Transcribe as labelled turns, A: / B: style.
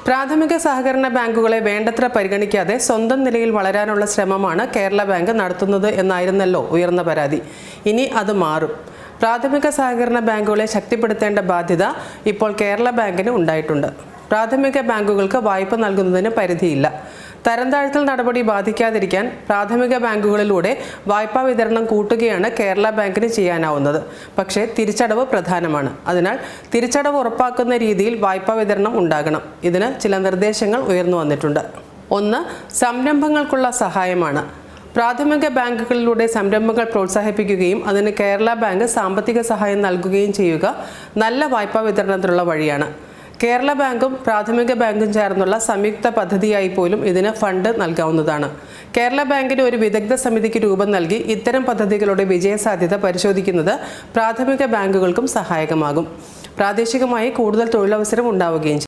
A: പ്രാഥമിക സഹകരണ ബാങ്കുകളെ വേണ്ടത്ര പരിഗണിക്കാതെ സ്വന്തം നിലയിൽ വളരാനുള്ള ശ്രമമാണ് കേരള ബാങ്ക് നടത്തുന്നത് എന്നായിരുന്നല്ലോ ഉയർന്ന പരാതി. ഇനി അത് മാറും. പ്രാഥമിക സഹകരണ ബാങ്കുകളെ ശക്തിപ്പെടുത്തേണ്ട ബാധ്യത ഇപ്പോൾ കേരള ബാങ്കിന് ഉണ്ടായിട്ടുണ്ട്. പ്രാഥമിക ബാങ്കുകൾക്ക് വായ്പ നൽകുന്നതിന് പരിധിയില്ല. തരംതാഴ്ത്തൽ നടപടി ബാധിക്കാതിരിക്കാൻ പ്രാഥമിക ബാങ്കുകളിലൂടെ വായ്പാ വിതരണം കൂട്ടുകയാണ് കേരള ബാങ്കിന് ചെയ്യാനാവുന്നത്. പക്ഷേ തിരിച്ചടവ് പ്രധാനമാണ്. അതിനാൽ തിരിച്ചടവ് ഉറപ്പാക്കുന്ന രീതിയിൽ വായ്പാ വിതരണം ഉണ്ടാകണം. ഇതിന് ചില നിർദ്ദേശങ്ങൾ ഉയർന്നു വന്നിട്ടുണ്ട്. ഒന്ന്, സംരംഭങ്ങൾക്കുള്ള സഹായമാണ്. പ്രാഥമിക ബാങ്കുകളിലൂടെ സംരംഭങ്ങൾ പ്രോത്സാഹിപ്പിക്കുകയും അതിന് കേരള ബാങ്ക് സാമ്പത്തിക സഹായം നൽകുകയും ചെയ്യുക നല്ല വായ്പാ വിതരണത്തിനുള്ള വഴിയാണ്. കേരള ബാങ്കും പ്രാഥമിക ബാങ്കും ചേർന്നുള്ള സംയുക്ത പദ്ധതിയായി പോലും ഇതിന് ഫണ്ട് നൽകാവുന്നതാണ്. കേരള ബാങ്കിന് ഒരു വിദഗ്ധ സമിതിക്ക് രൂപം നൽകി ഇത്തരം പദ്ധതികളുടെ വിജയസാധ്യത പരിശോധിക്കുന്നത് പ്രാഥമിക ബാങ്കുകൾക്കും സഹായകമാകും. പ്രാദേശികമായി കൂടുതൽ തൊഴിലവസരം ഉണ്ടാവുകയും ചെയ്യും.